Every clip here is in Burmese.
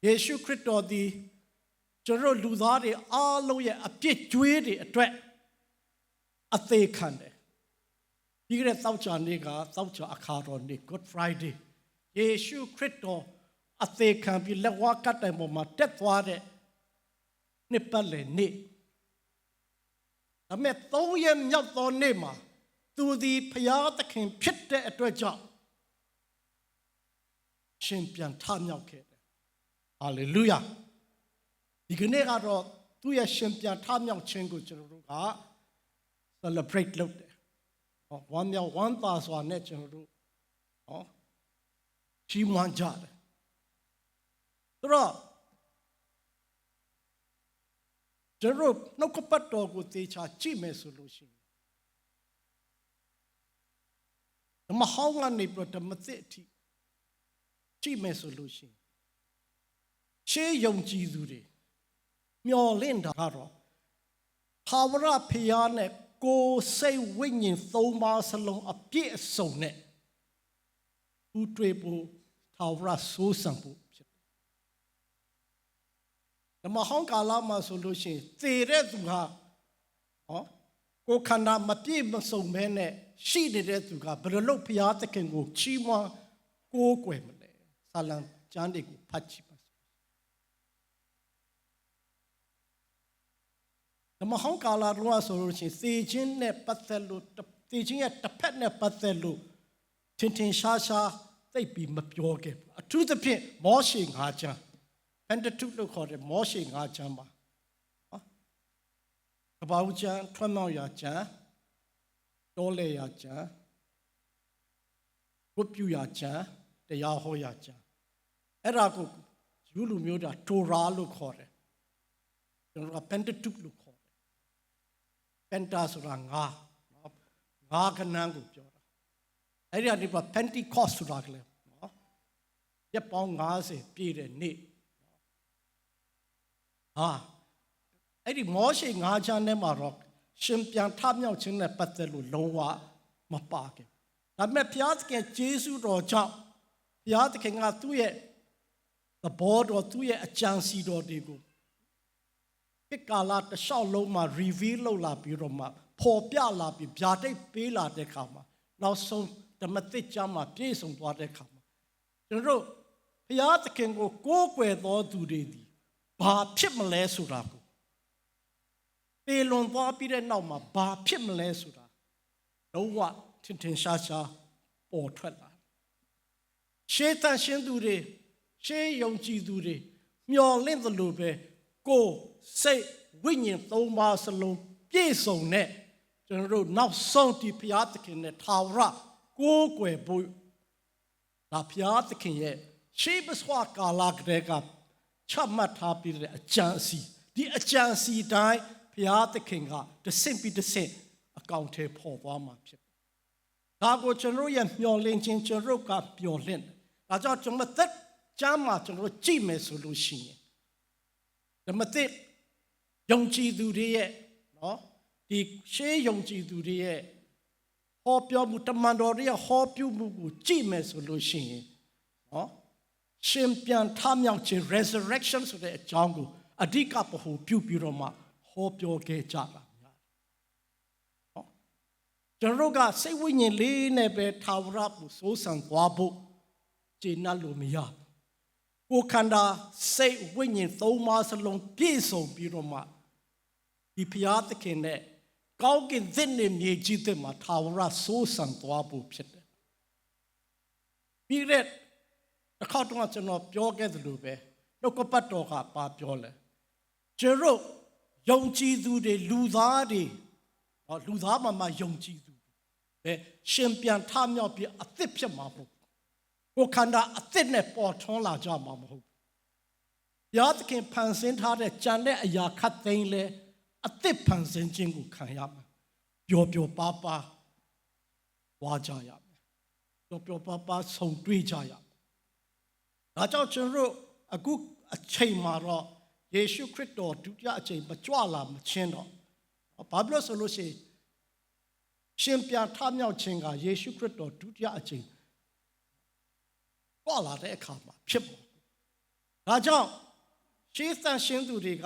ယေရှုခရစ်တော်သည်ကျွန်တော်လူသားတွေအားလုံးရဲ့အပြစ်ကြွေးတွေအတွက်အသေးခံတယ်ဒီကနေ့သောကြာနေ့ကသောကြာအခါတော်နေ့ Good Friday ယေရှုခရစ်တော်အသေးခံပြီးလက်ဝါးကပ်တိုင်ပေါ်မှာတက်သွားတဲ့နှစ်ပတ်လည်နေ့ဒါပေမဲ့3 ရက်မြောက်သောနေ့မှာသူသည်ဖျားသခင်ဖြစ်တဲ့အတွက်ကြောင့်ရှင်ပြန်ထမြောက်ခဲ့တယ်ဟာလေလုယာဒီကနေ့ကတော့သူ့ရဲ့ရှင်ပြန်ထမြောက်ခြင်းကိုကျွန်တော်တို့က celebrate လုပ်တယ်ဝမ်းမြောက်ဝမ်းသာစွာနဲ့ကျွန်တော်တို့ကြီးမွမ်းကြတယ်ဆိုတော့ကျွန်တော်နှုတ်ကပတ်တော်ကိုသေချာကြည့်မယ်ဆိုလို့ရှိရင်ဓမ္မဟောင်းကနေပြီးဓမ္မသစ်အထိကြည့်မယ်ဆိုလို့ရှိရင်ရှေးယုံကြည်သူတွေမျော်လင့်တာကတော့ထာဝရဘုရားနဲ့ကိုယ်စိတ်ဝိညာဉ်3 ပါးစလုံးအပြည့်အစုံနဲ့ဥတွေ့ဖို့ထာဝရစိုးစံဖို့ဖြစ်တယ်ဓမ္မဟောင်းကာလမှာဆိုလို့ရှိရင်သေတဲ့သူဟာကိုယ်ခန္ဓာမပြည့်မစုံဘဲနဲ့ရှိနေတဲ့သူကဘယ်လိုလုပ်ဘုရားသခင်ကိုချီးမွမ်းကိုးကွယ်မလဲဆာလံကျမ်းတွေကိုဖတ်ကြည့်ပါဓမ္မဟောင်းကာလတော့ဆိုလို့ရှိရင်သေခြင်းနဲ့ပတ်သက်လို့သေခြင်းရဲ့တစ်ဖက်နဲ့ပတ်သက်လို့ထင်ထင်ရှားရှားသိပြီးမပြောခဲ့ဘူးအထူးသဖြင့်မောရှေ9 ကျမ်းပန်တတုလို့ခေါ်တယ်မောရှေ9 ကျမ်းပါကပ္ပဦးကျမ်းထွန်းမြောက်ရာကျမ်းတောလေရာကျမ်းဝတ်ပြုရာကျမ်းတရားဟောရာကျမ်းအဲ့ဒါကိုယူလူမျိုးတာတိုရာလို့ခေါ်တယ်ကျွန်တော်ကပန်တတုလို့ခေါ်တယ်ပန်တာဆိုတာငါခဏန်းကိုပြောတာအဲ့ဒီကနေပါ Pentecost ဆိုတာကလည်းရက်ပေါင်း50ပြည့်တဲ့နေ့အဲ့ဒီမောရှေ9 ကျမ်းထဲမှာတော့ရှင်ပြန်ထမြောက်ခြင်းနဲ့ပတ်သက်လို့လုံးဝမပါခဲ့ဒါပေမဲ့ဘုရားသခင်ယေရှုတော်ကြောင့်ဘုရားသခင်ကသူ့ရဲ့သဘောတော်သူ့ရဲ့အကြံစီတော်တွေကိုဒီကာလတစ်လျှောက်လုံးမှာ reveal လုပ်လာပြီးတော့မှပေါ်ပြလာပြီးဗျာဒိတ်ပေးလာတဲ့အခါမှာနောက်ဆုံးဓမ္မသစ်ကျမ်းမှာပြည့်စုံသွားတဲ့အခါမှာကျွန်တော်တို့ဘုရားသခင်ကိုကိုးကွယ်တော်သူတွေဒီဘာဖြစ်မလဲဆိုတာကိုပေလွန်သွားပြီးတဲ့နောက်မှာဘာဖြစ်မလဲဆိုတာလုံးဝထင်ထင်ရှားရှားပေါ်ထွက်လာရှေးတန်ရှင်းသူတွေရှေးယုံကြည်သူတွေမျော်လင့်သလိုပဲကိုယ်စိတ်ဝိညာဉ်3 ပါးစလုံးပြည့်စုံတဲ့ကျွန်တော်တို့နောက်ဆုံးဒီဘုရားသခင်နဲ့ထာဝရကိုးကွယ်ဖို့ဒါဘုရားသခင်ရဲ့ရှေးပစွာကာလကတည်းကချမှတ်ထားပြီးတဲ့အကြံအစီဒီအကြံအစီတိုင်းဘုရားသခင်ကတဆင့်ပြီးတဆင့်အကောင့်ထဲပေါ်သွားမှာဖြစ်တယ်။ဒါကိုကျွန်တော်ရဲ့မျှော်လင့်ခြင်းကျွန်တော်ကမျှော်လင့်တယ်။ဒါကြောင့်ကျွန်တော်သက်ကျမ်းမှာကျွန်တော်ကြည့်မယ်ဆိုလို့ရှိရင်ဓမ္မသစ်ယုံကြည်သူတွေရဲ့ဒီရှေးယုံကြည်သူတွေရဲ့ဟောပြောမှုတမန်တော်တွေရဲ့ဟောပြုမှုကိုကြည့်မယ်ဆိုလို့ရှိရင်ရှင်ပြန်ထမြောက်ခြင်း resurrection ဆိုတဲ့အကြောင်းကိုအဓိကပဟိုပြုပြီးတော့မှဟောပြောခဲ့ကြတာများကျွန်တော်ကစိတ်ဝိညာဉ်လေးနဲ့ပဲထာဝရကိုစိုးစံသွားဖို့ခြေနှက်လို့မရကိုယ်ခန္ဓာစိတ်ဝိညာဉ်3 ပါးစလုံးပြည့်စုံပြီးတော့မှဒီဘုရားသခင်နဲ့ကောင်းကင်သစ်နဲ့မြေကြီးသစ်မှာထာဝရစိုးစံသွားဖို့ဖြစ်တယ်ပြီးတဲ့တစ်ခါတော့ကျွန်တော်ပြောခဲ့သလိုပဲနှုတ်ကပတ်တော်ကပါပြောလဲကျွန်တော်ယုံကြည်သူတွေလူသားတွေလူသားမှယုံကြည်သူပဲရှင်ပြန်ထမြောက်ပြီးအသစ်ဖြစ်မှာမဟုတ်ကိုယ်ခန္ဓာအသစ်နဲ့ပေါ်ထွန်းလာကြမှာမဟုတ်ဘုရားသခင်ဖန်ဆင်းထားတဲ့ကြံတဲ့အရာခတ်သိမ်းလဲအသစ်ဖန်ဆင်းခြင်းကိုခံရမယ်ပျော်ပျော်ပါပါဝါကြရမယ်ပျော်ပျော်ပါပါဆုံတွေ့ကြရမယ်ဒါကြောင့်ကျွန်တော်အခုအချိန်မှာတော့ယေရှုခရစ်တော်ဒုတိယအချိန်မကြွလာမချင်းတော့ဘာဖြစ်လို့ဆိုလို့ရှိရင်ရှင်ပြန်ထမြောက်ခြင်းကယေရှုခရစ်တော်ဒုတိယအချိန်ကြွလာတဲ့အခါမှာဖြစ်ပေါ် ဒါကြောင့်ရှေးသန့်ရှင်းသူတွေက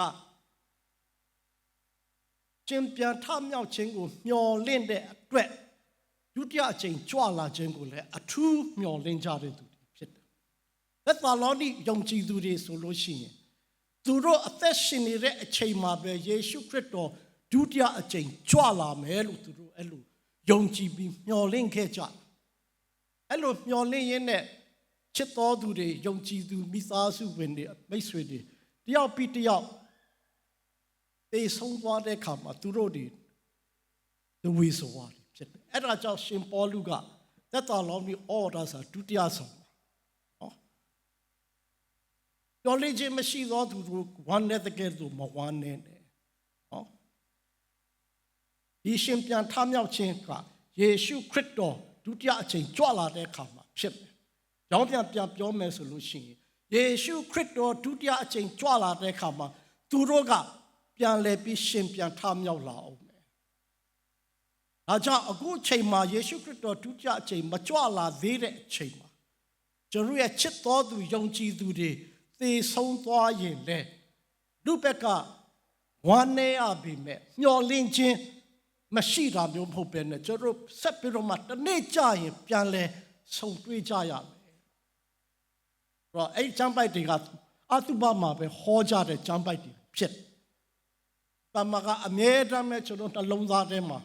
ရှင်ပြန်ထမြောက်ခြင်းကိုမျှော်လင့်တဲ့အတွက်ဒုတိယအကြိမ်ကြွလာခြင်းကိုလည်းအထူးမျှော်လင့်ကြတဲ့သူတွေဖြစ်တယ်။သက်သာလောနိယုံကြည်သူတွေဆိုလို့ရှိရင်သူတို့အသက်ရှင်နေတဲ့အချိန်မှာပဲယေရှုခရစ်တော်ဒုတိယအကြိမ်ကြွလာမယ်လို့သူတို့အဲ့လိုယုံကြည်ပြီးမျှော်လင့်ခဲ့ကြတယ်။အဲ့လိုမျှော်လင့်ရင်းနဲ့ချစ်တော်သူတွေယုံကြည်သူမိသားစုဝင်တွေမိတ်ဆွေတွေတယောက်ပြီးတယောက်သေဆုံးသွားတဲ့အခါမှာသူတို့တွေဒဝေဆိုရတယ်ဖြစ်တယ်အဲ့ဒါကြောင့်ရှင်ပေါလုကသက်သာလောနိဩဒါစာဒုတိယဆောင်နော်ပြောလိခြင်းမရှိသောသူတို့ဝမ်းနဲ့တကယ်ဆိုမဝမ်းနဲ့နော်ဒီရှင်ပြန်ထမြောက်ခြင်းကယေရှုခရစ်တော်ဒုတိယအချိန်ကြွလာတဲ့အခါမှာဖြစ်တယ်။ကြောင်းပြန်ပြောမယ်ဆိုလို့ရှိရင်ယေရှုခရစ်တော်ဒုတိယအချိန်ကြွလာတဲ့အခါမှာသူတို့ကပြန်လဲပြီးရှင်ပြန်ထမြောက်လာအောင်မယ်။ဒါကြောင့်အခုချိန်မှာယေရှုခရစ်တော်ဒုတိယအချိန်မကြွလာသေးတဲ့အချိန်မှာကျွန်တော်ရဲ့ချစ်တော်သူယုံကြည်သူတွေသေဆုံးသွားရင်လေလူဘက်ကဝမ်းနည်းရပြီမဲ့မျော်လင့်ခြင်းမရှိတာမျိုးမဟုတ်ပဲနဲ့ကျွန်တော်ဆက်ပြီးတော့မှတနေ့ကြာရင်ပြန်လဲဆုံတွေ့ကြရမယ်။တော့အဲ့ကျမ်းပိုက်တွေကအတုပမှာပဲဟောကြတဲ့ကျမ်းပိုက်တွေဖြစ်။တမကအမြဲတမ်းပဲကျွန်တော်နှလုံးသားထဲမှာ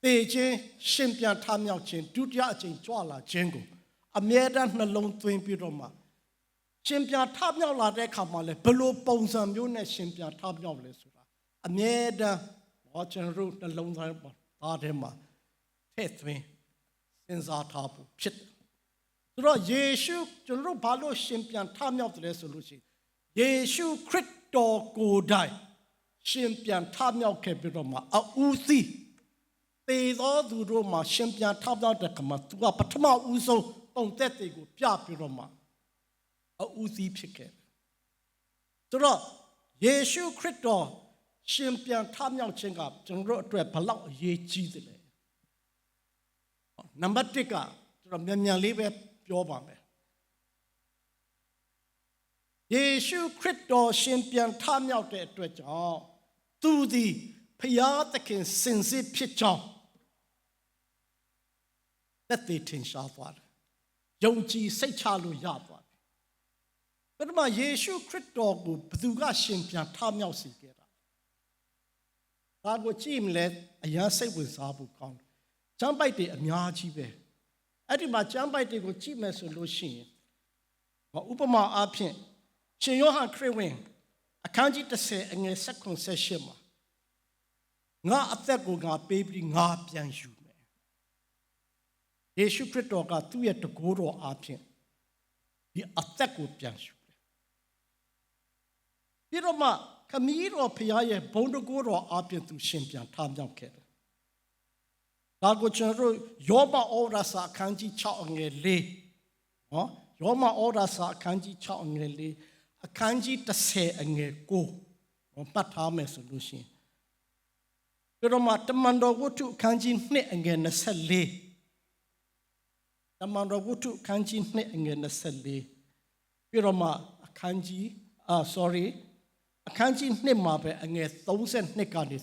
သေခြင်းရှင်ပြန်ထမြောက်ခြင်းဒုတိယအကြိမ်ကြွလာခြင်းကိုအမြဲတမ်းနှလုံးသွင်းပြီးတော့မှရှင်ပြန်ထမြောက်လာတဲ့အခါမှာလဲဘယ်လိုပုံစံမျိုးနဲ့ရှင်ပြန်ထမြောက်လဲဆိုတာအမြဲတမ်းကျွန်တော်နှလုံးသားထဲမှာထည့်သွင်းစဉ်းစားထားဖို့ဖြစ်တယ်။ဆိုတော့ယေရှုကျွန်တော်ဘာလို့ရှင်ပြန်ထမြောက်တယ်လဲဆိုလို့ရှိရင်ယေရှုခရစ်တော်ကိုယ်တိုင်ရှင်ပြန်ထမြောက်ခဲ့ပြီးတော့မှအဦးစီးသေသောသူတို့မှာရှင်ပြန်ထမြောက်တဲ့ခါမှာသူကပထမဦးဆုံးပုံသက်တွေကိုပြပြီးတော့မှအဦးစီးဖြစ်ခဲ့တယ်။ဆိုတော့ယေရှုခရစ်တော်ရှင်ပြန်ထမြောက်ခြင်းကကျွန်တော်တို့အတွက်ဘလောက်အရေးကြီးသလဲနံပါတ်1ကကျွန်တော်မြန်လေးပဲပြောပါမယ်ယေရှုခရစ်တော်ရှင်ပြန်ထမြောက်တဲ့အတွက်ကြောင့်သူသည်ဖျားသခင်စင်စစ်ဖြစ်ကြောင်းသက်သေထင်ရှားသွားတယ်ယုံကြည်စိတ်ချလို့ရသွားတယ်ပထမယေရှုခရစ်တော်ကိုဘယ်သူကရှင်ပြန်ထမြောက်စေခဲ့တာဒါကိုကြည့်မလဲအရင်စိတ်ဝင်စားဖို့ကောင်းတယ်ကျမ်းပိုက်တွေအများကြီးပဲအဲ့ဒီမှာကျမ်းပိုက်တွေကိုကြည့်မယ်ဆိုလို့ရှိရင်ဥပမာအားဖြင့်ရှင်ယောဟန်ခရစ်ဝင်အခန်းကြီး30အငယ်7-8မှာငါအသက်ကိုငါပေးပြီးငါပြန်ယူမယ်ယေရှုခရစ်တော်ကသူ့ရဲ့တကိုးတော်အားဖြင့်ဒီအသက်ကိုပြန်ယူတယ်ပြီးတော့မှခမည်းတော်ဖခင်ရဲ့ဘုန်းတကိုးတော်အားဖြင့်သူရှင်ပြန်ထမြောက်ခဲ့တယ်ဒါကိုကျွန်တော်တို့ယောဘဩဝါဒစာအခန်းကြီး6အငယ်4နော်ယောဘဩဝါဒစာအခန်းကြီး6အငယ်4အခန်းကြီး30အငယ်9ပတ်ထားမယ်ဆိုလို့ရှိရင်ပြီးတော့မှတမန်တော်ဝတ္ထုအခန်းကြီး2အငယ်24တမန်တော်ဝတ္ထုအခန်းကြီး2အငယ်24ပြီးတော့မှအခန်းကြီးအခန်းကြီး2မှာပဲအငယ်32ကနေ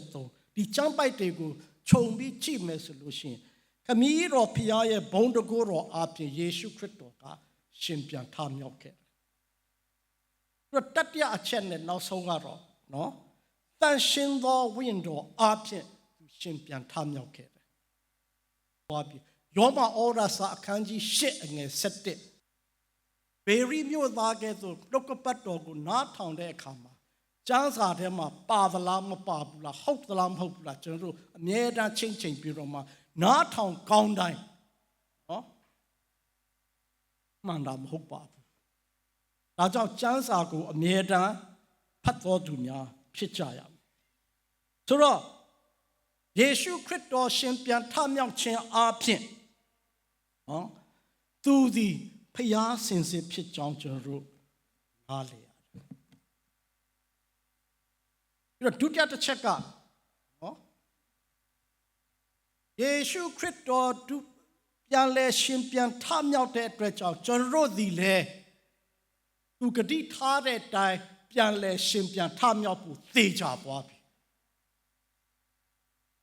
33ဒီကျမ်းပိုက်တွေကိုခြုံပြီးကြည့်မယ်ဆိုလို့ရှိရင်ခမည်းတော်ဖခင်ရဲ့ဘုန်းတကိုးတော်အပြင်ယေရှုခရစ်တော်ကရှင်ပြန်ထမြောက်ခဲ့တယ်တတိယအချက်နဲ့နောက်ဆုံးကတော့နော်တန်ရှင်သောဝိညာဉ်တော်အပြင်သူရှင်ပြန်ထမြောက်ခဲ့တယ်ဘာဖြစ်ယောမဩရာစာအခန်းကြီး8အငယ်7ဘေရီမြို့သားကဲ့သို့နှုတ်ကပတ်တော်ကိုနားထောင်တဲ့အခါမှာကျမ်းစာထဲမှာပါသလားမပါဘူးလားဟုတ်သလားမဟုတ်ဘူးလားကျွန်တော်တို့အမြဲတမ်းချိန်ပြီးတော့မှနားထောင်ကောင်းတိုင်းနော်မှန်တာမဟုတ်ပါဘူးဒါကြောင့်ကျမ်းစာကိုအမြဲတမ်းဖတ်တော်သူများဖြစ်ကြရမယ်ဆိုတော့ယေရှုခရစ်တော်ရှင်ပြန်ထမြောက်ခြင်းအပြင်နော်သူသည်ဖျားစင်စစ်ဖြစ်ကြောင်းကျွန်တော်တို့နားလည်ဒုတိယတစ်ချက်ကနော်ယေရှုခရစ်တော်ပြန်လဲရှင်ပြန်ထမြောက်တဲ့အတွက်ကြောင့်ကျွန်တော်တို့သည်လည်း သူဂတိထားတဲ့အတိုင်းပြန်လဲရှင်ပြန်ထမြောက်ဖို့သေချာသွားပြီ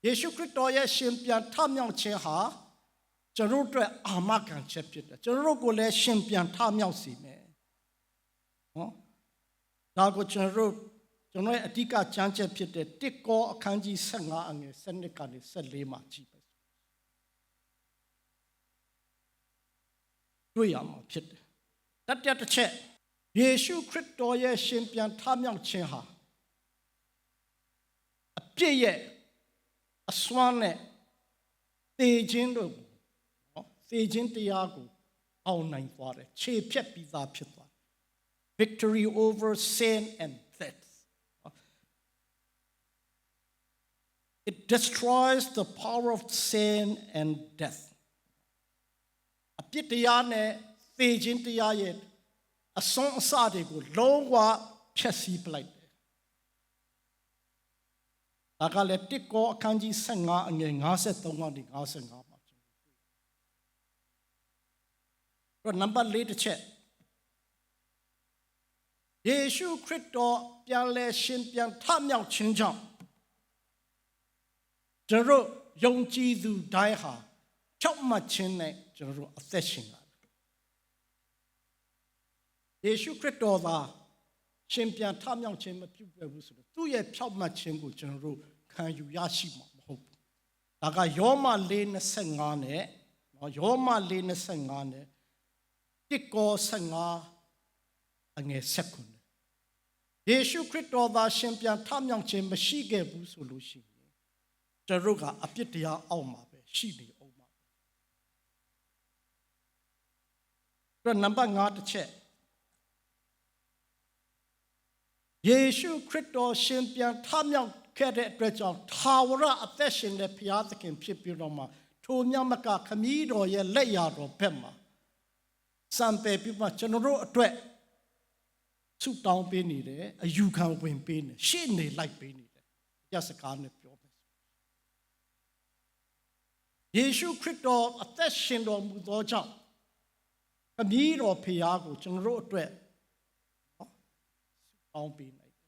ယေရှုခရစ်တော်ရဲ့ရှင်ပြန်ထမြောက်ခြင်းဟာကျွန်တော်တို့အာမခံချက်ဖြစ်တယ်ကျွန်တော်တို့ကိုလည်းရှင်ပြန်ထမြောက်စေမယ်နော်ဒါကိုကျွန်တော်ရဲ့အဓိကကြမ်းချက်ဖြစ်တဲ့တစ်ကောအခန်းကြီး15အငယ်7ကနေ14မှာကြည့်ပါတွေ့ရမှာဖြစ်တယ်တတိယတစ်ချက်ယေရှုခရစ်တော်ရဲ့ရှင်ပြန်ထမြောက်ခြင်းဟာအပြည့်ရဲ့အစွမ်းနဲ့သေခြင်းတို့နော်သေခြင်းတရားကိုအောင်နိုင်သွားတယ်ခြေဖြတ်ပြီးသားဖြစ်သွား victory over sin and death it destroys the power of sin and death အပြစ်တရားနဲ့သေခြင်းတရားရဲ့အစွမ်းအစတွေကိုလုံးဝဖျက်ဆီးပလိုက်တယ်ဒါကလည်းတစ်ကောအခန်းကြီး15အငယ်53ကနေ55မှာကျွန်တော်နံပါတ်4တစ်ချက်ယေရှုခရစ်တော်ပြန်လဲရှင်ပြန်ထမြောက်ခြင်းကြောင့်ကျွန်တော်ယုံကြည်သူတိုင်းဟာဖြောင့်မတ်ခြင်းနဲ့ကျွန်တော်အသက်ရှင်လာယေရှုခရစ်တော်သာရှင်ပြန်ထမြောက်ခြင်းမပြုတ်ဘူးဆိုတော့သူ့ရဲ့ဖြောင့်မတ်ခြင်းကိုကျွန်တော်တို့ခံယူရရှိမှာမဟုတ်ဘူး။ဒါကယောမ4:25နဲ့နော်ယောမ4:25နဲ့တစ်ကော15အငယ်19ယေရှုခရစ်တော်သာရှင်ပြန်ထမြောက်ခြင်းမရှိခဲ့ဘူးဆိုလို့ရှိရင်ကျွန်တော်ကအပြစ်တရားအောက်မှာပဲရှိနေအောင်ပါ။တော့နံပါတ်5တစ်ချက်ယေရှုခရစ်တော်ရှင်ပြန်ထမြောက်ခဲ့တဲ့အတွက်ကြောင့်ထာဝရအသက်ရှင်တဲ့ဘုရားသခင်ဖြစ်ပြီးတော့မှထိုမြတ်မကခမည်းတော်ရဲ့လက်ရာတော်ဘက်မှာစံပယ်ပြီးမှကျွန်တော်တို့အတွက်ဆုတောင်းပေးနေတယ်အယူခံဝင်ပေးနေရှေ့နေလိုက်ပေးနေတယ်ရစကားနဲ့ပြောမယ်ယေရှုခရစ်တော်အသက်ရှင်တော်မူသောကြောင့်ခမည်းတော်ဘုရားကိုကျွန်တော်တို့အတွက်တောင်းပေးလိုက်တယ်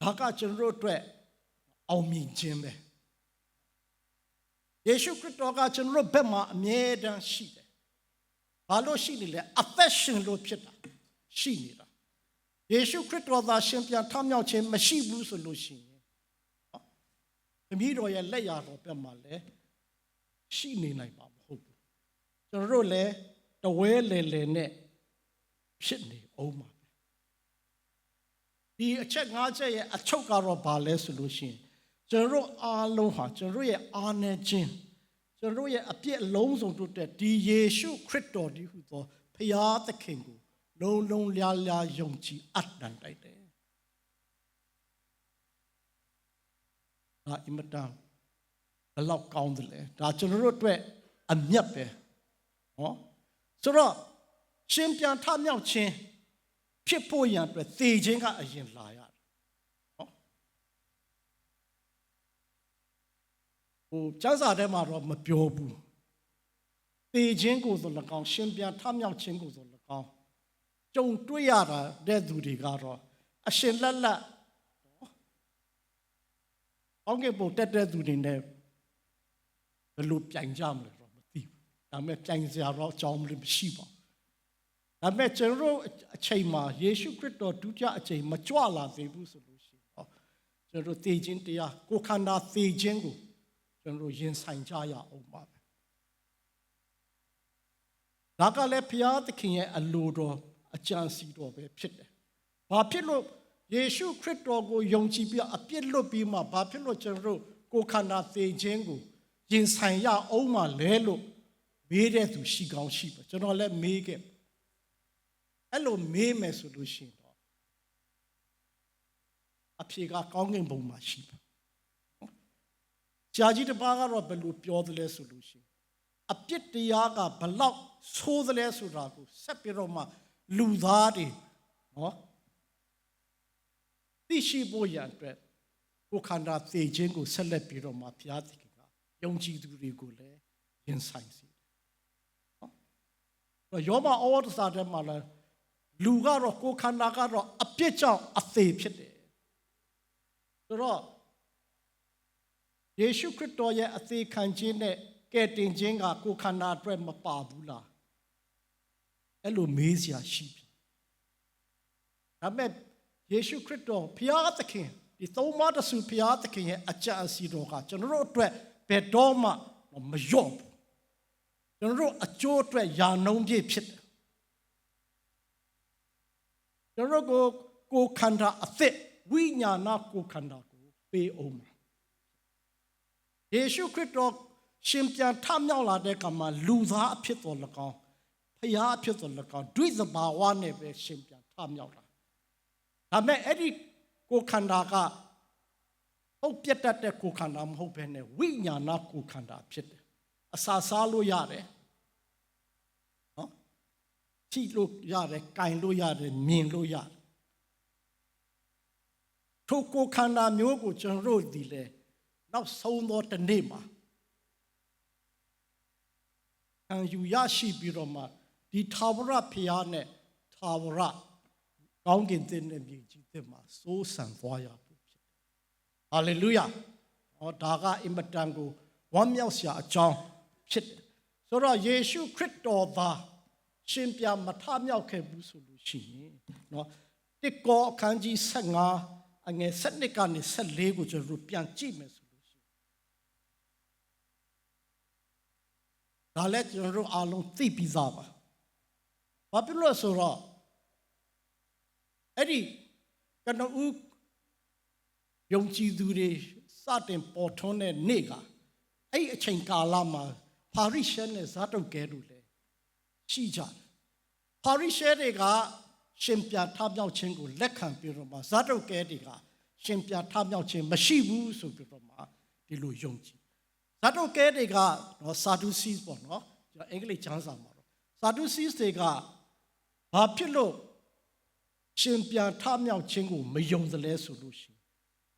ဒါကကျွန်တော်တို့အတွက်အောင်မြင်ခြင်းပဲယေရှုခရစ်တော်ကကျွန်တော်တို့ဘက်မှာအမြဲတမ်းရှိတယ်ဘာလို့ရှိနေလဲအသက်ရှင်လို့ဖြစ်တာရှိနေတာယေရှုခရစ်တော်သာရှင်ပြန်ထမြောက်ခြင်းမရှိဘူးဆိုလို့ရှိရင်ခမည်းတော်ရဲ့လက်ရာတော်ဘက်မှာလည်းရှိနေနိုင်မှာမဟုတ်ဘူးကျွန်တော်တို့လည်းတဝဲလေလေနဲ့ဖြစ်နေအောင်ပါဒီအချက်၅ချက်ရဲ့အချုပ်ကတော့ဘာလဲဆိုလို့ရှိရင်ကျွန်တော်အားလုံးဟာကျွန်တော်ရဲ့အားနည်းခြင်းကျွန်တော်ရဲ့အပြစ်အလုံးစုံတို့တဲ့ဒီယေရှုခရစ်တော်ဒီဟုသောဖျားသခင်ကိုလုံးလုံးလျားလျားယုံကြည်အပ်တန်တိုက်တယ်ဒါအင်မတန်ဘယ်လောက်ကောင်းတယ်လဲဒါကျွန်တော်တို့အတွက်အမြတ်ပဲဟောဆိုတော့ရှင်ပြန်ထမြောက်ခြင်းဖြစ်ဖို့ရန်အတွက်သေခြင်းကအရင်လာရတယ်နော်ကျမ်းစာထဲမှာတော့မပြောဘူးသေခြင်းကိုဆို၎င်းရှင်ပြန်ထမြောက်ခြင်းကိုဆို၎င်းကြုံတွေ့ရတာတဲ့သူတွေကတော့အရှင်လက်လက်အောင်းကပုံတက်တဲ့သူတွေနဲ့ဘယ်လိုပြိုင်ကြမလဲတော့မသိဘူးဒါပေမဲ့ပြိုင်စရာတော့အကြောင်းမရှိပါဘူးဒါပေမဲ့ကျွန်တော်အချိန်မှာယေရှုခရစ်တော်ဒုတိယအချိန်မကြွလာသေးဘူးဆိုလို့ရှိရင်ကျွန်တော်သေခြင်းတရားကိုခန္ဓာသေခြင်းကိုကျွန်တော်ရင်ဆိုင်ကြရအောင်ပါပဲဒါကလည်းဘုရားသခင်ရဲ့အလိုတော်အကြံစီတော်ပဲဖြစ်တယ်။ဘာဖြစ်လို့ယေရှုခရစ်တော်ကိုယုံကြည်ပြီးအပြစ်လွတ်ပြီးမှဘာဖြစ်လို့ကျွန်တော်ကိုခန္ဓာသေခြင်းကိုရင်ဆိုင်ရအောင်မှလဲလို့မေးတဲ့သူရှိကောင်းရှိပါကျွန်တော်လည်းမေးခဲ့အဲ့လိုမေးမယ်ဆိုလို့ရှိရင်တော့အဖြေကကောင်းကင်ဘုံမှာရှိပါကြာကြီးတစ်ပါးကတော့ဘယ်လိုပြောသလဲဆိုလို့ရှိရင်အပြစ်တရားကဘလောက်ဆိုးသလဲဆိုတာကိုဆက်ပြီးတော့မှလူသားတွေနော်သိရှိဖို့ရန်အတွက်ကိုခန္ဓာသေခြင်းကိုဆက်လက်ပြီးတော့မှဘုရားသခင်ကယုံကြည်သူတွေကိုလည်းရင်ဆိုင်စေတယ်နော် ယောမဩဝါဒစာထဲမှာလည်းလူကတော့ကိုယ်ခန္ဓာကတော့အပြစ်ကြောင့်အသေးဖြစ်တယ်ဆိုတော့ယေရှုခရစ်တော်ရဲ့အသေးခံခြင်းနဲ့ကယ်တင်ခြင်းကကိုယ်ခန္ဓာအတွက်မပါဘူးလားအဲ့လိုမေးစရာရှိပြီဒါပေမဲ့ယေရှုခရစ်တော်ဘုရားသခင်ဒီသုံးပါးတဆူဘုရားသခင်ရဲ့အကြံအစီတော်ကကျွန်တော်တို့အတွက်ဘယ်တော့မှမလျော့ဘူးကျွန်တော်တို့အကျိုးအတွက်ယာနှုံးပြည့်ဖြစ်တယ်ကျွန်တော်တို့ကိုယ်ခန္ဓာအသက်ဝိညာဏကိုယ်ခန္ဓာကိုပေးအောင်ယေရှုခရစ်တော်ရှင်ပြန်ထမြောက်လာတဲ့အခါမှာလူသားအဖြစ်တော်၎င်းဖျားအဖြစ်တော်၎င်းဒွိသဘာဝနဲ့ပဲရှင်ပြန်ထမြောက်လာဒါပေမဲ့အဲ့ဒီကိုယ်ခန္ဓာကဟုတ်ပြတ်တတ်တဲ့ကိုယ်ခန္ဓာမဟုတ်ဘဲနဲ့ဝိညာဏကိုယ်ခန္ဓာဖြစ်တယ်အစာစားလို့ရတယ်နော်ထိလို့ရတယ်၊ကင်လို့ရတယ်၊မြင်လို့ရတယ်ထိုကိုယ်ခန္ဓာမျိုးကိုကျွန်တော်တို့ဒီလေနောက်ဆုံးသောတစ်နေ့မှာခံယူရရှိပြီးတော့မှဒီထာဝရဘုရားနဲ့ထာဝရကောင်းကင်တဲ့မြေကြီးတဲ့မှာစိုးစံသွားရဖို့ဖြစ်တယ်။ဟာလေလုယာ။ဟောဒါကအင်မတန်ကိုဝမ်းမြောက်စရာအကြောင်းဖြစ်တယ်။ဆိုတော့ယေရှုခရစ်တော်သာရှင်ပြန်မထမြောက်ခဲ့ဘူးဆိုလို့ရှိရင်နော်တိကောအခန်းကြီး15အငယ်7ကနေ14ကိုကျွန်တော်တို့ပြန်ကြည့်မယ်ဆိုလို့ရှိရင်ဒါလည်းကျွန်တော်တို့အားလုံးသိပြီးသားပါ။ဘာဖြစ်လို့ဆိုတော့အဲ့ဒီကနဦးယုံကြည်သူတွေစတင်ပေါ်ထွန်းတဲ့နေ့ကအဲ့ဒီအချိန်ကာလမှာပါရိရှဲနဲ့ဇာတုတ်ကဲတို့လည်းရှိကြတယ်။ပါရိရှဲတွေကရှင်ပြန်ထမြောက်ခြင်းကိုလက်ခံပြီးတော့မှဇာတုတ်ကဲတွေကရှင်ပြန်ထမြောက်ခြင်းမရှိဘူးဆိုပြီးတော့မှဒီလိုယုံကြည်ဇာတုတ်ကဲတွေကနော်စာဒူစီးပေါ့နော်ကျွန်တော်အင်္ဂလိပ်ကျမ်းစာမှာတော့စာဒူစီးတွေကဘာဖြစ်လို့ရှင်ပြန်ထမြောက်ခြင်းကိုမယုံသလဲဆိုလို့ရှိရင်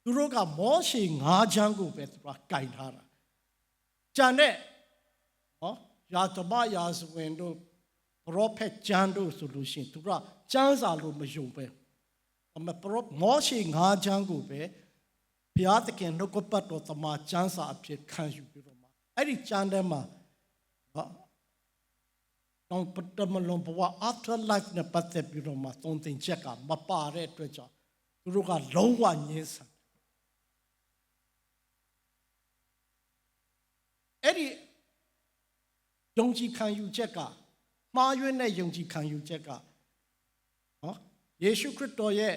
သူတို့ကမောရှေ9ချမ်းကိုပဲသူကကင်ထားတာကြံတဲ့နော်ယာသမယာဇဝင်တို့ပရောဖက်ကျမ်းတို့ဆိုလို့ရှိရင်သူကကျမ်းစာလို့မယုံပဲမောရှေ9ချမ်းကိုပဲဘုရားသခင်နှုတ်ကပတ်တော်တမန်ကျမ်းစာအဖြစ်ခံယူပြီးတော့မှအဲ့ဒီကျမ်းထဲမှာတော့ပထမလုံးဘဝ after life နဲ့ပတ်သက်ပြီးတော့မှသုံးသင်ချက်ကမပါတဲ့အတွက်ကြောင့်သူတို့ကလုံးဝညှင်းဆန်အဲ့ဒီယုံကြည်ခံယူချက်ကမှားယွင်းတဲ့ယုံကြည်ခံယူချက်ကနော်ယေရှုခရစ်တော်ရဲ့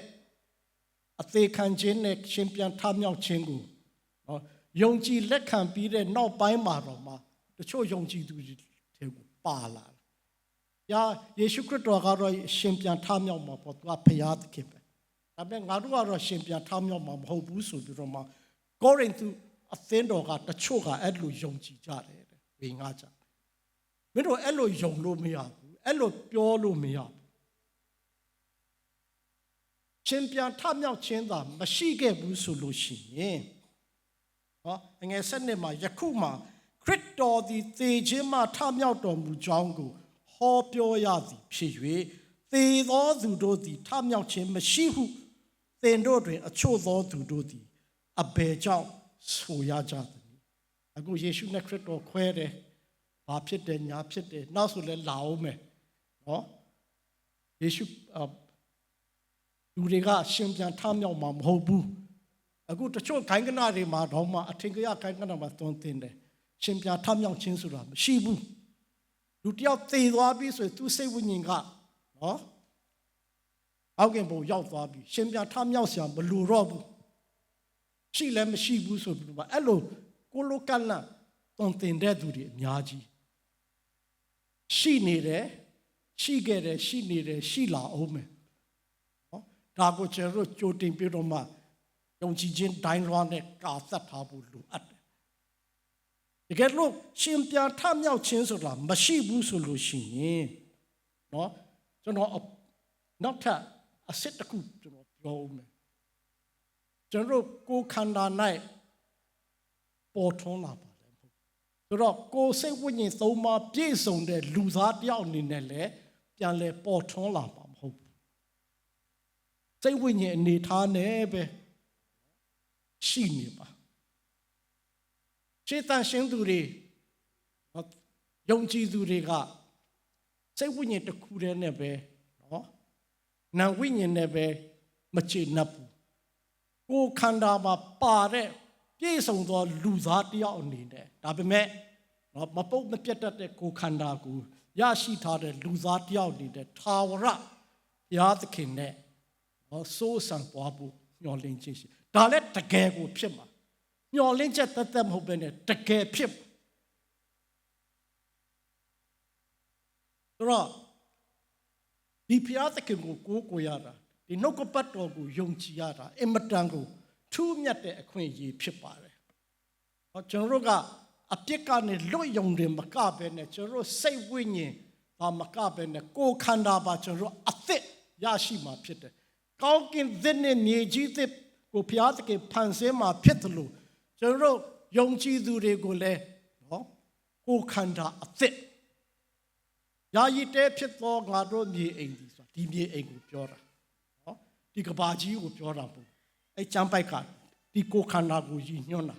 အသေးခံခြင်းနဲ့ရှင်ပြန်ထမြောက်ခြင်းကိုနော်ယုံကြည်လက်ခံပြီးတဲ့နောက်ပိုင်းမှာတော့မှတချို့ယုံကြည်သူတွေကိုပါလာယေရှုခရစ်တော်ကတော့ရှင်ပြန်ထမြောက်မှာပေါ့သူကဖျားသခင်ပဲဒါပေမဲ့ငါတို့ကတော့ရှင်ပြန်ထမြောက်မှာမဟုတ်ဘူးဆိုပြီးတော့မှကောရိန္သုအသင်းတော်ကတချို့ကအဲ့လိုယုံကြည်ကြတယ်ဝေငါကြမင်းတို့အဲ့လိုယုံလို့မရဘူးအဲ့လိုပြောလို့မရဘူးရှင်ပြန်ထမြောက်ခြင်းသာမရှိခဲ့ဘူးဆိုလို့ရှိရင်ဟောအငယ်7နှစ်မှာယခုမှာခရစ်တော်သည်သေခြင်းမှထမြောက်တော်မူကြောင်းကိုဟောပြောရသည်ဖြစ်၍သေသောသူတို့သည်ထမြောက်ခြင်းမရှိဟုသင်တို့တွင်အချို့သောသူတို့သည်အဘယ်ကြောင့်ဆိုရကြသနည်းအခုယေရှုနဲ့ခရစ်တော်ခွဲတယ်ဘာဖြစ်တယ်ညာဖြစ်တယ်နောက်ဆိုလဲလာအောင်မယ်နော်ယေရှုလူတွေကရှင်ပြန်ထမြောက်မှာမဟုတ်ဘူးအခုတချို့ခိုင်းကနာတွေမှာတော့မှအထင်ကရခိုင်းကနာမှာသွန်သင်တယ်ရှင်ပြန်ထမြောက်ခြင်းဆိုတာမရှိဘူးလူတယောက်သေသွားပြီဆိုရင်သူစိတ်ဝိညာဉ်ကနော်အောက်ကင်ဘုံရောက်သွားပြီရှင်ပြန်ထမြောက်စရာမလိုတော့ဘူးရှိလည်းမရှိဘူးဆိုပြီးတော့အဲ့လိုကိုလိုကလန်သွန်သင်တဲ့သူတွေအများကြီးရှိနေတယ်ရှိခဲ့တယ်ရှိနေတယ်ရှိလာအောင်မယ်နော်ဒါကိုကျွန်တော်ကြိုတင်ပြီးတော့မှယုံကြည်ခြင်းဒိုင်းလွှားနဲ့ကာသတ်ထားဖို့လိုအပ်တယ်တကယ်လို့ရှင်ပြန်ထမြောက်ခြင်းဆိုတာမရှိဘူးဆိုလို့ရှိရင်နော်ကျွန်တော်နောက်ထပ်အစစ်တစ်ခုကျွန်တော်ပြောဦးမယ်ကျွန်တော်ကိုယ်ခန္ဓာ၌ပေါ်ထွန်းလာပါတယ် ဆိုတော့ကိုယ်စိတ်ဝိညာဉ်သုံးပါးပြည့်စုံတဲ့လူသားတယောက်အနေနဲ့လည်းပြန်လဲပေါ်ထွန်းလာမှာမဟုတ်ဘူးစိတ်ဝိညာဉ်အနေထားနဲ့ပဲရှိနေပါရှေ့တန်ရှင်းသူတွေယုံကြည်သူတွေကစိတ်ဝိညာဉ်တစ်ခုတည်းနဲ့ပဲနော်နာဝိညာဉ်နဲ့ပဲမချေနှပ်ဘူးကိုယ်ခန္ဓာမှာပါတဲ့ပြည့်စုံသောလူသားတယောက်အနေနဲ့ဒါပေမဲ့နော်မပုတ်မပြတ်တတ်တဲ့ကိုယ်ခန္ဓာကိုရရှိထားတဲ့လူသားတယောက်အနေနဲ့ထာဝရဘုရားသခင်နဲ့နော်စိုးစံသွားဖို့မျှော်လင့်ခြင်းရှိဒါလည်းတကယ်ကိုဖြစ်မှာမျှော်လင့်ချက်တသက်မဟုတ်ဘဲနဲ့တကယ်ဖြစ်ဆိုတော့ဒီဘုရားသခင်ကိုကိုးကွယ်ရတာဒီနှုတ်ကပတ်တော်ကိုယုံကြည်ရတာအင်မတန်ကိုထူးမြတ်တဲ့အခွင့်အရေးဖြစ်ပါတယ်။ဟောကျွန်တော်တို့ကအပြစ်ကနေလွတ်ယုံတယ်မကပဲနဲ့ကျွန်တော်တို့စိတ်ဝိညာဉ်ဘာမကပဲနဲ့ကိုယ်ခန္ဓာပါကျွန်တော်တို့အသက်ရရှိမှာဖြစ်တယ်။ကောင်းကင်သစ်နဲ့မြေကြီးသစ်ကိုဘုရားသခင်ဖန်ဆင်းမှာဖြစ်တယ်လို့ကျွန်တော်တို့ယုံကြည်သူတွေကိုလည်းနော်ကိုယ်ခန္ဓာအသက်ယာယီတဲဖြစ်သောငါတို့မြေအိမ်ဒီဆိုဒီမြေအိမ်ကိုပြောတာနော်ဒီကဘာကြီးကိုပြောတာပေါ့အဲကျမ်းပိုက်ကဒီကိုယ်ခန္ဓာကိုရည်ညွှန်းတာ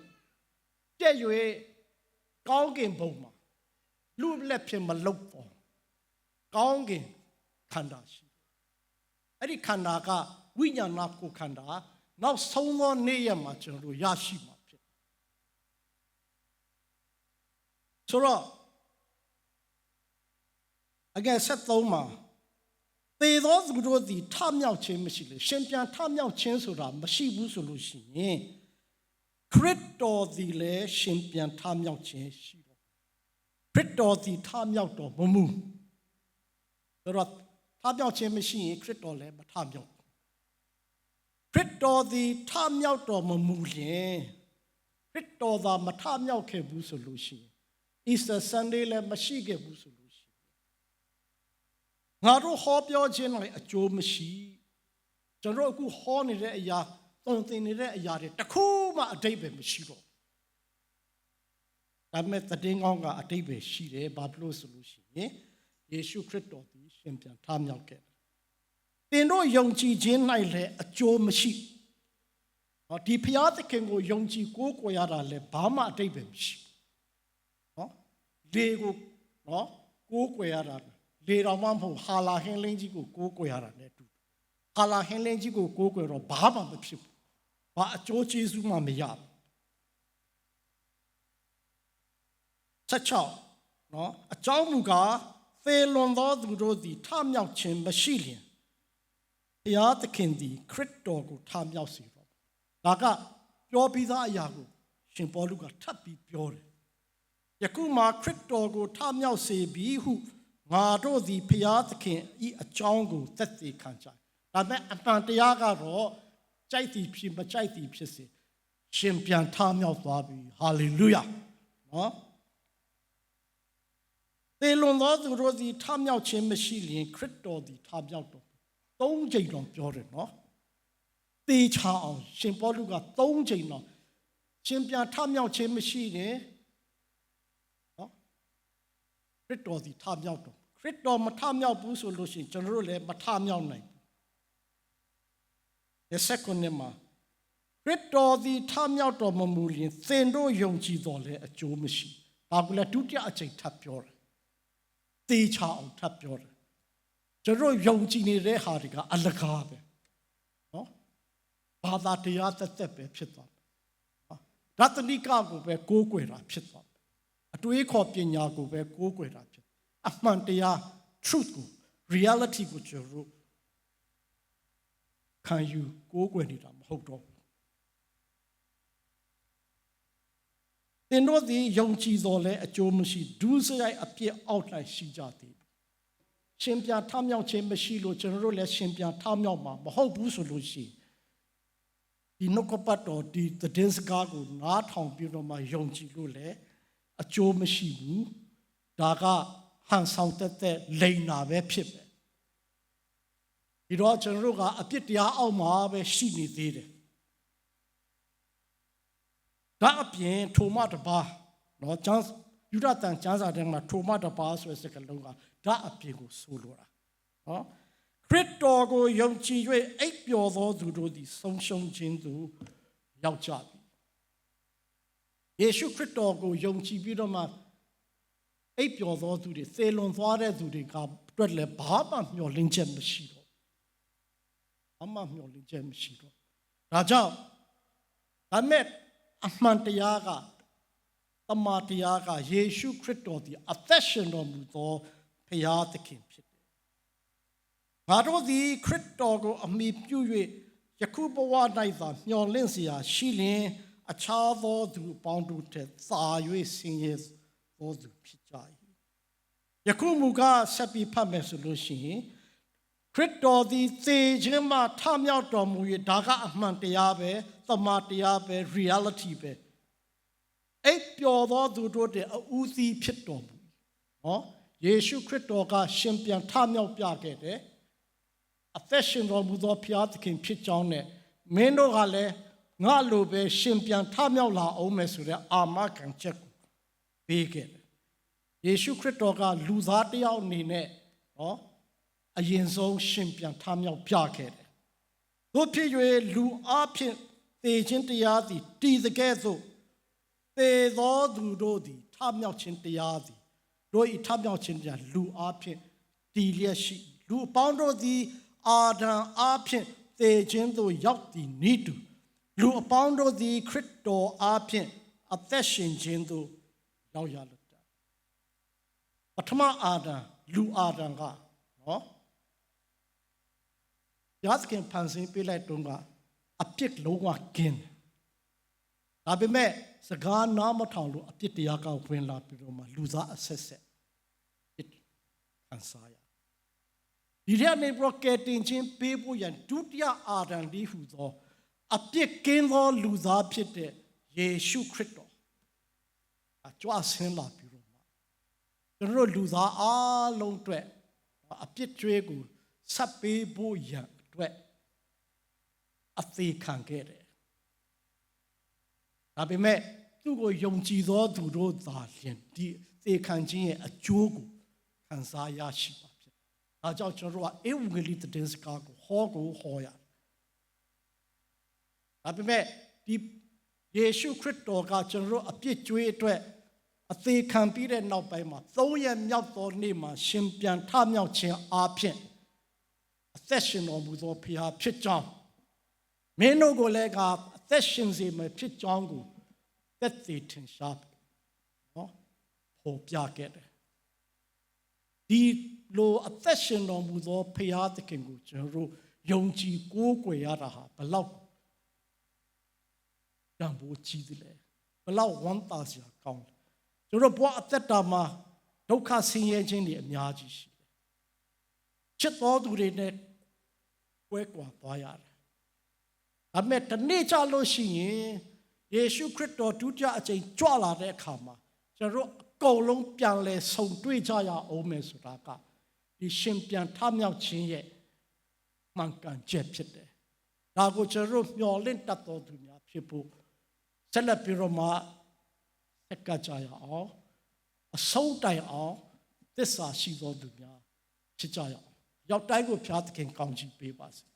တဲ့၍ကောင်းကင်ဘုံမှာလူလက်ဖြင့်မလုတ်ပေါ်ကောင်းကင်ခန္ဓာရှိအဲ့ဒီခန္ဓာကဝိညာဏကိုယ်ခန္ဓာနောက်ဆုံးသောနေ့ရက်မှာကျွန်တော်တို့ရရှိမှာဖြစ်ဆိုတော့အကယ်73မှာသေသောသူတို့သည်ထမြောက်ခြင်းမရှိလေရှင်ပြန်ထမြောက်ခြင်းဆိုတာမရှိဘူးဆိုလို့ရှိရင်ခရစ်တော်သည်လည်းရှင်ပြန်ထမြောက်ခြင်းရှိတော့ခရစ်တော်သည်ထမြောက်တော်မမူဆိုတော့ထမြောက်ခြင်းမရှိရင်ခရစ်တော်လည်းမထမြောက်ခရစ်တော်သည်ထမြောက်တော်မမူလျင်ခရစ်တော်သာမထမြောက်ခဲ့ဘူးဆိုလို့ရှိရင် Easter Sunday လည်းမရှိခဲ့ဘူးဆိုလို့ရှိရင်ငါတို့ဟောပြောခြင်းလည်းအကျိုးမရှိကျွန်တော်အခုဟောနေတဲ့အရာသုံးသင်နေတဲ့အရာတွေတစ်ခုမှအတိတ်ပဲမရှိတော့ဒါပေမဲ့သတင်ကောင်းကအတိတ်ပဲရှိတယ်ဘာဖြစ်လို့ဆိုလို့ရှိရင်ယေရှုခရစ်တော်သည်ရှင်ပြန်ထမြောက်ခဲ့သင်တို့ယုံကြည်ခြင်း၌လည်းအကျိုးမရှိဟောဒီဘုရားသခင်ကိုယုံကြည်ကိုးကွယ်ရတာလည်းဘာမှအတိတ်ပဲမရှိနော်လေကိုနော်ကိုးကွယ်ရတာလေတော်မှမဟုတ်ဟာလာဟင်းလင်းကြီးကိုကိုးကွယ်ရတာနဲ့တူဟာလာဟင်းလင်းကြီးကိုကိုးကွယ်တော့ဘာမှမဖြစ်ဘူးဘာအကျိုးကျေးဇူးမှမရဘူး16နော်အကြောင်းမူကားသေလွန်သောသူတို့သည်ထမြောက်ခြင်းမရှိလျင်ဘုရားသခင်သည်ခရစ်တော်ကိုထမြောက်စေတော့ဒါကပြောပြီးသားအရာကိုရှင်ပေါလုကထပ်ပြီးပြောတယ်ယခုမှခရစ်တော်ကိုထမြောက်စေပြီးဟုငါတို့သည်ဘုရားသခင်ဤအကြောင်းကိုသက်သေခံကြဒါပေမဲ့အမှန်တရားကတော့ကြိုက်သည်ဖြစ်မကြိုက်သည်ဖြစ်စေရှင်ပြန်ထမြောက်သွားပြီဟာလေလုယာနော်သေလွန်သောသူတို့သည်ထမြောက်ခြင်းမရှိလျင်ခရစ်တော်သည်ထမြောက်တော်3ချိန်တော့ပြောတယ်နော်သေချာအောင်ရှင်ပေါလုက3ချိန်တော့ရှင်ပြန်ထမြောက်ခြင်းမရှိရင်နော်ခရစ်တော်သည်ထမြောက်တော်ခရစ်တော်မထမြောက်ဘူးဆိုလို့ရှိရင်ကျွန်တော်တို့လည်းမထမြောက်နိုင်ဘူး second မှာခရစ်တော်သည်ထမြောက်တော်မမူလျင်သင်တို့ယုံကြည်တော်လည်းအကျိုးမရှိဒါကလည်းဒုတိယအချိန်ထပ်ပြောတယ်သေချာအောင်ထပ်ပြောတယ်ကျွန်တော်ယုံကြည်နေတဲ့ဟာတွေကအလကားပဲနော်ဘာသာတရားသက်ပဲဖြစ်သွားတယ်ရတနိကကိုပဲကိုးကွယ်တာဖြစ်သွားတယ်အတွေးခေါ်ပညာကိုပဲကိုးကွယ်တာဖြစ်အမှန်တရား truth ကို reality ကိုကျွန်တော်ခံယူကိုးကွယ်နေတာမဟုတ်တော့ဘူးသင်တို့သည်ယုံကြည်တော်လဲအကျိုးမရှိဒုစရိုက်အပြစ်အောက်၌ရှိကြသည်ရှင်ပြန်ထမြောက်ခြင်းမရှိလို့ကျွန်တော်တို့လည်းရှင်ပြန်ထမြောက်မှာမဟုတ်ဘူးဆိုလို့ရှိရင်ဒီနှုတ်ကပတ်တော်ဒီသတင်းစကားကိုနားထောင်ပြီးတော့မှယုံကြည်လို့လည်းအကျိုးမရှိဘူးဒါကဟန်ဆောင်တဲ့လိန်နာပဲဖြစ်ပဲဒီတော့ကျွန်တော်တို့ကအပြစ်တရားအောက်မှာပဲရှိနေသေးတယ်ဒါအပြင်ထိုမှတပါနော် ယူဒတန်ကျမ်းစာထဲမှာထိုမှတပါဆိုတဲ့စကားလုံးကဒါအပြင်ကိုဆိုလိုတာနော်ခရစ်တော်ကိုယုံကြည်၍အိပ်ပျော်သောသူတို့သည်ဆုံးရှုံးခြင်းသို့ရောက်ကြပြီယေရှုခရစ်တော်ကိုယုံကြည်ပြီးတော့မှအိပ်ပျော်သောသူတွေသေလွန်သွားတဲ့သူတွေကအတွက်လည်းဘာမှမျှော်လင့်ချက်မရှိတော့ဘာမှမျှော်လင့်ချက်မရှိတော့ဒါကြောင့်ဒါမဲ့အမှန်တရားကတမန်တရားကယေရှုခရစ်တော်သည်အသက်ရှင်တော်မူသောဖရာသခင်ဖြစ်တယ်ငါတို့သည်ခရစ်တော်ကိုအမိပြု၍ယခုဘဝ၌သာမျှော်လင့်เสียရှိလျင်အခြားသောသူအပေါင်းတို့ထက်သာ၍ဆင်းရဲသောသူဖြစ်ကြ၏ယခုမူကားဆက်ပြီးဖတ်မယ်ဆိုလို့ရှိရင်ခရစ်တော်သည်သေခြင်းမှထမြောက်တော်မူ၍ဒါကအမှန်တရားပဲတမန်တရားပဲ reality ပဲအိပ်ပျော်သောသူတို့တဲ့အဦးစီးဖြစ်တော်မူနော်ယေရှုခရစ်တော်ကရှင်ပြန်ထမြောက်ပြခဲ့တယ်အသက်ရှင်တော်မူသောဘုရားသခင်ဖြစ်ကြောင်းနဲ့မင်းတို့ကလည်းငါလိုပဲရှင်ပြန်ထမြောက်လာအောင်မယ်ဆိုတဲ့အာမခံချက်ကိုပေးခဲ့တယ်ယေရှုခရစ်တော်ကလူသားတစ်ယောက်အနေနဲ့နော်အရင်ဆုံးရှင်ပြန်ထမြောက်ပြခဲ့တယ်တို့ဖြစ်၍လူအဖြစ်သေခြင်းတရားသည်တည်တဲ့ကဲ့သို့သေသောသူတို့သည်ထမြောက်ခြင်းတရားသည်တို့ဤထမြောက်ခြင်းတရားလူအဖြစ်တည်လျက်ရှိလူအပေါင်းတို့သည်အာဒံအဖြစ်သေခြင်းသို့ရောက်သည်နိတူလူအပေါင်းတို့သည်ခရစ်တော်အဖြစ်အသက်ရှင်ခြင်းသို့ရောက်ရလို့ပထမအာဒံလူအာဒံကနော်ဘုရားသခင်ဖန်ဆင်းပေးလိုက်တုန်းကအပြစ်လုံးဝကင်းဒါပေမဲ့စကားနားမထောင်လို့အပြစ်တရားကဝင်လာပြီးတော့မှလူသားအဆက်ဆက်ခံစားရဒီရက်နေဘရကတင်ချင်းပေးဖို့ရန်ဒုတိယအာဒံဒီဟူသောအပြစ်ကင်းသောလူသားဖြစ်တဲ့ယေရှုခရစ်တော်အကြွဆင်းလာပြီးတော့မှကျွန်တော်လူသားအားလုံးအတွက်အပြစ်ကြွေးကိုဆက်ပေးဖို့ရန်အတွက်အသေးခံခဲ့တယ်ဒါပေမဲ့သူ့ကိုယုံကြည်သောသူတို့သာလျှင်ဒီသေခံခြင်းရဲ့အကျိုးကိုခံစားရရှိပါဖြစ်။ဒါကြောင့်ကျွန်တော်တို့ကဧဝံဂေလိသတင်းစကားကိုဟောရတယ်။ဒါပေမဲ့ဒီယေရှုခရစ်တော်ကကျွန်တော်တို့အပြစ်ကြွေးအတွက်အသေးခံပြီးတဲ့နောက်ပိုင်းမှာ3ရက်မြောက်သောနေ့မှာရှင်ပြန်ထမြောက်ခြင်းအပြင်အသက်ရှင်တော်မူသောဖခင်ဖြစ်ကြောင်းမင်းတို့ကိုလည်းကအသက်ရှင်စေမဖြစ်ကြောင်းကိုသက်သေထင်ရှားနော်ပေါ်ပြခဲ့တယ်ဒီလိုအသက်ရှင်တော်မူသောဖခင်သခင်ကိုကျွန်တော်တို့ယုံကြည်ကိုးကွယ်ရတာဟာဘလောက်တန်ဖိုးကြီးသလဲဘလောက်ဝမ်းသာစရာကောင်းလဲကျွန်တော်ဘဝအသက်တာမှာဒုက္ခဆင်းရဲခြင်းတွေအများကြီးရှိတယ်ချစ်တော်သူတွေနဲ့ကွဲကွာသွားရတယ်ဒါပေမဲ့တနေ့ကြလို့ရှိရင်ယေရှုခရစ်တော်ဒုတိယအကြိမ်ကြွလာတဲ့အခါမှာကျွန်တော်အကုန်လုံးပြန်လဲဆုံတွေ့ကြရအောင်မယ်ဆိုတာကဒီရှင်ပြန်ထမြောက်ခြင်းရဲ့မှန်ကန်ချက်ဖြစ်တယ်ဒါကိုကျွန်တော်မျှော်လင့်တတ်တော်သူများဖြစ်ဖို့ဆက်လက်ပြီးတော့မှဆက်ကကြရအောင်အဆုံးတိုင်အောင်သစ္စာရှိသောသူများဖြစ်ကြရအောင်ရောက်တိုင်းကိုဖျားသခင်ကောင်းချီးပေးပါစေ